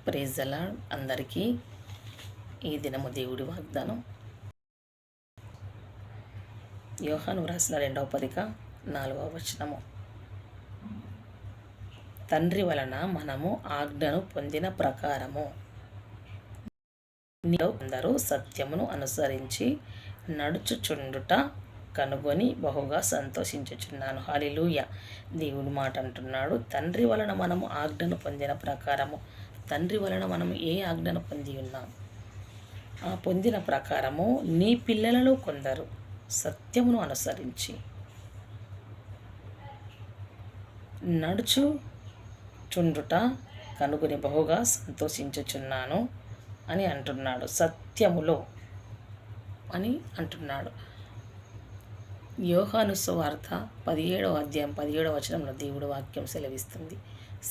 Praise the lord. అందరికీ ఈ దినము దేవుడి వాగ్దానం. యోహాను వ్రాసిన 2వ పత్రిక 4వ వచనము. తండ్రి వలన మనము ఆజ్ఞను పొందిన ప్రకారము అందరూ సత్యమును అనుసరించి నడుచుచుండుట కనుగొని బహుగా సంతోషించుచున్నాను. హల్లెలూయా. దేవుడి మాట అంటున్నాడు, తండ్రి వలన మనము ఆజ్ఞను పొందిన ప్రకారము. తండ్రి వలన మనము ఏ ఆజ్ఞను పొంది ఉన్నాం? ఆ పొందిన ప్రకారము నీ పిల్లలలో కొందరు సత్యమును అనుసరించి నడుచుచుండుట కనుగొని బహుగా సంతోషించుచున్నాను అని అంటున్నాడు. సత్యములో అని అంటున్నాడు. యోహాను సువార్త 17వ అధ్యాయం 17వ వచనంలో దేవుడి వాక్యం సెలవిస్తుంది,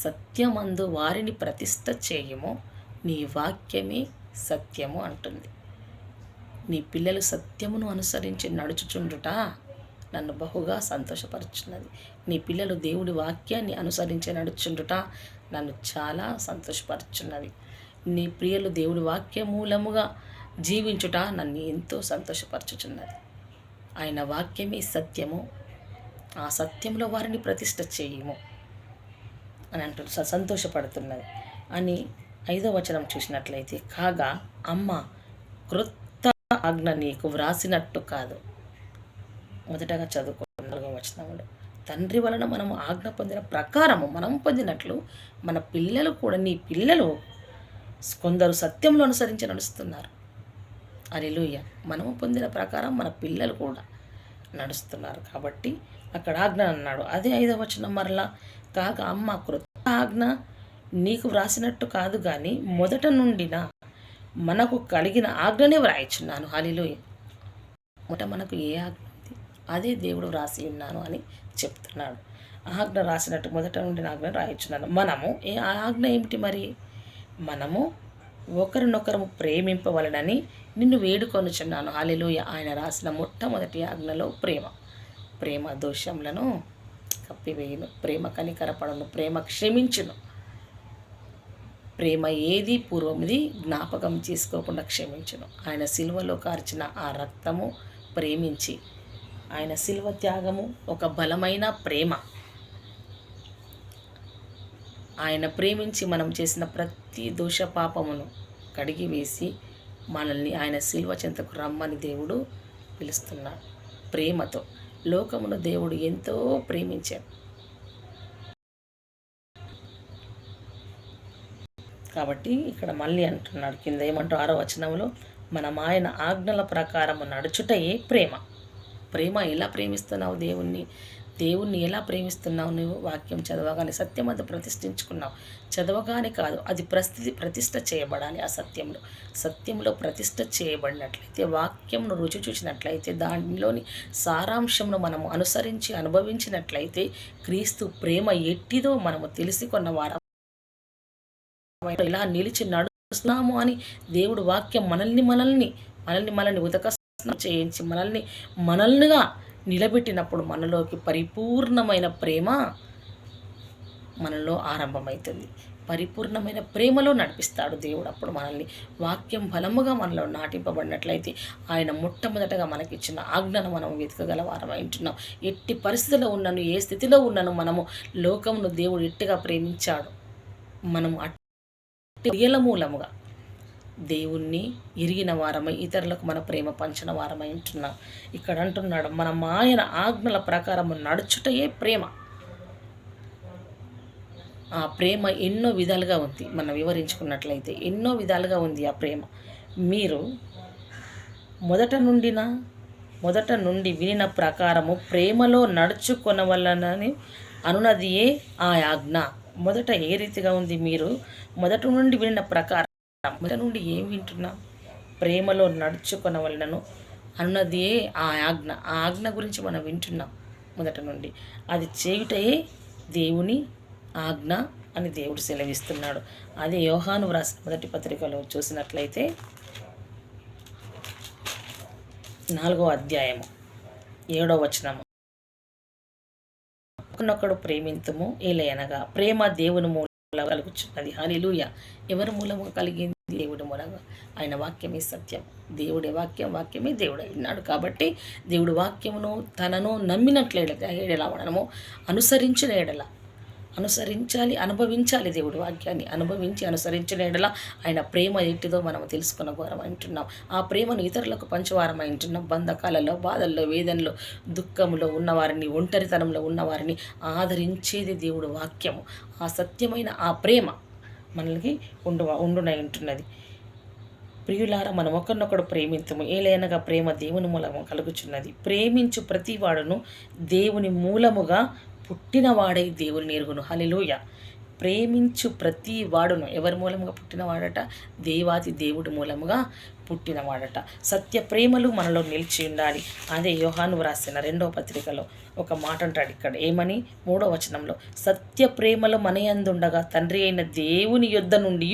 సత్యమందు వారిని ప్రతిష్ఠ చేయము, నీ వాక్యమే సత్యము అంటుంది. నీ పిల్లలు సత్యమును అనుసరించి నడుచుచుండుట నన్ను బహుగా సంతోషపరుచున్నది. నీ పిల్లలు దేవుడి వాక్యాన్ని అనుసరించి నడుచుండుట నన్ను చాలా సంతోషపరుచున్నది. నీ ప్రియులు దేవుడి వాక్య మూలముగా జీవించుట నన్ను ఎంతో సంతోషపరచుచున్నది. ఆయన వాక్యమే సత్యము, ఆ సత్యంలో వారిని ప్రతిష్ఠ చేయము అని అంటూ సంతోషపడుతున్నది అని 5వ వచనం చూసినట్లయితే, కాగా అమ్మ క్రొత్త ఆజ్ఞ నీకు వ్రాసినట్టు కాదు. మొదటగా చదువుకో 4వ వచనంలో, తండ్రి వలన మనము ఆజ్ఞ పొందిన ప్రకారము మనం పొందినట్లు మన పిల్లలు కూడా, నీ పిల్లలు కొందరు సత్యంలో అనుసరించి నడుస్తున్నారు. హల్లెలూయా. మనము పొందిన ప్రకారం మన పిల్లలు కూడా నడుస్తున్నారు. కాబట్టి అక్కడ ఆజ్ఞ అన్నాడు. అదే 5వ వచనం మరలా, కాగా అమ్మ క్రొత్త ఆజ్ఞ నీకు వ్రాసినట్టు కాదు, కానీ మొదట నుండిన మనకు కలిగిన ఆజ్ఞనే వ్రాయిచున్నాను. హల్లెలూయా. మొదట మనకు ఏ ఆజ్ఞ ఉంది అదే దేవుడు వ్రాసి ఉన్నాను అని చెప్తున్నాడు. ఆజ్ఞ రాసినట్టు మొదట నుండిన ఆజ్ఞ రాయిచున్నాను. మనము ఆ ఆజ్ఞ ఏమిటి మరి? మనము ఒకరినొకరు ప్రేమింపవలనని నిన్ను వేడుకొనుచున్నాను. హల్లెలూయా. ఆయన రాసిన మొట్టమొదటి ఆజ్ఞలో ప్రేమ దోషములను కప్పివేయును, ప్రేమ కనికరపడను, ప్రేమ క్షమించును. ప్రేమ ఏది పూర్వమిది జ్ఞాపకం చేసుకోకుండా క్షమించును. ఆయన సిలువలో కార్చిన ఆ రక్తము ప్రేమించి, ఆయన సిలువ త్యాగము ఒక బలమైన ప్రేమ. ఆయన ప్రేమించి మనం చేసిన ప్రతి దోష పాపమును కడిగివేసి మనల్ని ఆయన సిలువ చెంతకు రమ్మని దేవుడు పిలుస్తున్నాడు. ప్రేమతో లోకమును దేవుడు ఎంతో ప్రేమించాడు. కాబట్టి ఇక్కడ మళ్ళీ అంటున్నాడు కింద ఏమంటూ 6వ వచనంలో, మనం ఆయన ఆజ్ఞల ప్రకారము నడుచుటయే ప్రేమ. ప్రేమ ఎలా ప్రేమిస్తున్నావు? దేవుణ్ణి ఎలా ప్రేమిస్తున్నావు? నువ్వు వాక్యం చదవగానే సత్యమంతా ప్రతిష్ఠించుకున్నావు. చదవగానే కాదు, అది ప్రతిష్ఠ చేయబడాలి. ఆ సత్యంలో ప్రతిష్ఠ చేయబడినట్లయితే, వాక్యంను రుచి చూసినట్లయితే, దానిలోని సారాంశంను మనము అనుసరించి అనుభవించినట్లయితే, క్రీస్తు ప్రేమ ఎట్టిదో మనము తెలిసి కొన్న వారం ఇలా నిలిచి నడుస్తున్నాము అని దేవుడు వాక్యం మనల్ని ఉదక చేయించి మనల్నిగా నిలబెట్టినప్పుడు మనలోకి పరిపూర్ణమైన ప్రేమ మనలో ఆరంభమవుతుంది. పరిపూర్ణమైన ప్రేమలో నడిపిస్తాడు దేవుడు. అప్పుడు మనల్ని వాక్యం బలముగా మనలో నాటింపబడినట్లయితే, ఆయన మొట్టమొదటగా మనకిచ్చిన ఆజ్ఞను మనం వెతకగల వారమై ఉంటున్నాం. ఎట్టి పరిస్థితిలో ఉన్నను, ఏ స్థితిలో ఉన్నను, మనము లోకమును దేవుడు ఎట్టిగా ప్రేమించాడు. మనము క్రియల మూలముగా దేవుణ్ణి ఎరిగిన వారమై ఇతరులకు మన ప్రేమ పంచిన వారమై ఉంటున్నాం. ఇక్కడ అంటున్నాడు, మనం ఆయన ఆజ్ఞల ప్రకారము నడుచుటయే ప్రేమ. ఆ ప్రేమ ఎన్నో విధాలుగా ఉంది. మనం వివరించుకున్నట్లయితే ఎన్నో విధాలుగా ఉంది ఆ ప్రేమ. మీరు మొదట నుండి వినిన ప్రకారము ప్రేమలో నడుచుకొనవలనని అనున్నదియే ఆ ఆజ్ఞ. మొదట ఏ రీతిగా ఉంది? మీరు మొదట నుండి వినిన ప్రకారం, మొదట నుండి ఏం వింటున్నాం? ప్రేమలో నడుచుకొనవలనను అన్నదే ఆ ఆజ్ఞ. ఆ ఆజ్ఞ గురించి మనం వింటున్నాం మొదట నుండి. అది చేయుటయే దేవుని ఆజ్ఞ అని దేవుడు సెలవిస్తున్నాడు. అదే యోహాను వ్రాసిన మొదటి పత్రికలో చూసినట్లయితే 4వ అధ్యాయము 7వ వచనము, ఒకనొకడు ప్రేమింతుము, ఏలయనగా ప్రేమ దేవుని కలుగుచున్నది. హల్లెలూయా. ఎవరి మూలముగా కలిగింది? దేవుడి మూలంగా. ఆయన వాక్యమే సత్యం. దేవుడి వాక్యం, వాక్యమే దేవుడు అయినాడు. కాబట్టి దేవుడి వాక్యమును తనను నమ్మినట్ల ఎడల మనము అనుసరించిన ఎడల అనుసరించాలి, అనుభవించాలి. దేవుడి వాక్యాన్ని అనుభవించి అనుసరించిన ఎడల ఆయన ప్రేమ ఏంటిదో మనం తెలుసుకున్న వారం అంటున్నాం. ఆ ప్రేమను ఇతరులకు పంచువారం అంటున్నాం. బంధకాలలో, బాధల్లో, వేదనలో, దుఃఖంలో ఉన్నవారిని, ఒంటరితనంలో ఉన్నవారిని ఆదరించేది దేవుడు వాక్యము. ఆ సత్యమైన ఆ ప్రేమ మనకి ఉండునై ఉంటున్నది. ప్రియులారా, మనం ఒకరినొకడు ప్రేమించము, ఏలైనగా ప్రేమ దేవుని మూలము కలుగుచున్నది. ప్రేమించు ప్రతివాడును దేవుని మూలముగా పుట్టినవాడై దేవుని ఎరుగును. హల్లెలూయా. ప్రేమించు ప్రతి వాడును ఎవరి మూలముగా పుట్టినవాడట? దేవాది దేవుడి మూలముగా పుట్టినవాడట. సత్య ప్రేమలు మనలో నిలిచి ఉండాలి. అదే యోహాను వ్రాసిన 2వ పత్రికలో ఒక మాట అంటాడు ఇక్కడ. ఏమని? 3వ వచనంలో, సత్య ప్రేమలు మనయందుండగా తండ్రి అయిన దేవుని యొద్ద నుండి,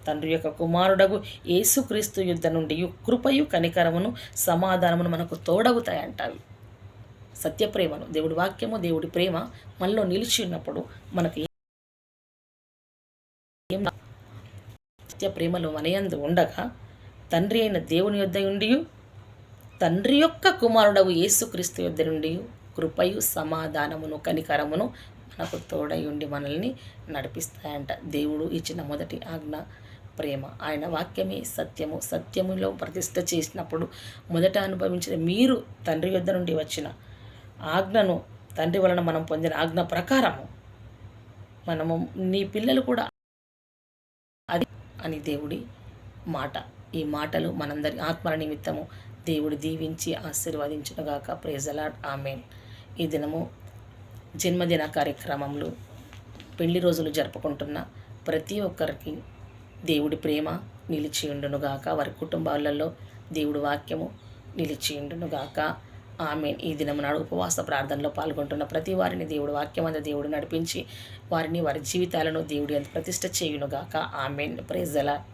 తండ్రి యొక్క కుమారుడగు యేసుక్రీస్తు యుద్ధ నుండి కృపయు కనికరమును సమాధానమును మనకు తోడగుతాయంటావి. సత్యప్రేమను, దేవుడి వాక్యము, దేవుడి ప్రేమ మనలో నిలిచి ఉన్నప్పుడు మనకి సత్యప్రేమలు మనయందు ఉండగా తండ్రి అయిన దేవుని యొద్ద ఉండి, తండ్రి యొక్క కుమారుడగు యేసుక్రీస్తు యొద్ద నుండి కృపయు సమాధానమును కనికరమును మనకు తోడై ఉండి మనల్ని నడిపిస్తాయంట. దేవుడు ఇచ్చిన మొదటి ఆజ్ఞ ప్రేమ. ఆయన వాక్యమే సత్యము. సత్యములో ప్రతిష్ఠ చేసినప్పుడు మొదట అనుభవించిన మీరు తండ్రి యొద్ద నుండి వచ్చిన ఆజ్ఞను, తండ్రి వలన మనం పొందిన ఆజ్ఞ ప్రకారము మనము, నీ పిల్లలు కూడా అది అని దేవుడి మాట. ఈ మాటలు మనందరి ఆత్మల నిమిత్తము దేవుడు దీవించి ఆశీర్వదించునుగాక. Praise the lord. ఆమేన్. ఈ దినము జన్మదిన కార్యక్రమంలో పెళ్లి రోజులు జరుపుకుంటున్న ప్రతి ఒక్కరికి దేవుడి ప్రేమ నిలిచి ఉండునుగాక. వారి కుటుంబాలలో దేవుడి వాక్యము నిలిచి ఉండునుగాక. ఆమేన్. ఈ దినం నాడు ఉపవాస ప్రార్థనలో పాల్గొంటున్న ప్రతి వారిని దేవుడు వాక్యం అందు దేవుడు నడిపించి వారిని, వారి జీవితాలను దేవుడి అందు ప్రతిష్ఠ చేయునుగాక. ఆమేన్. Praise the lord.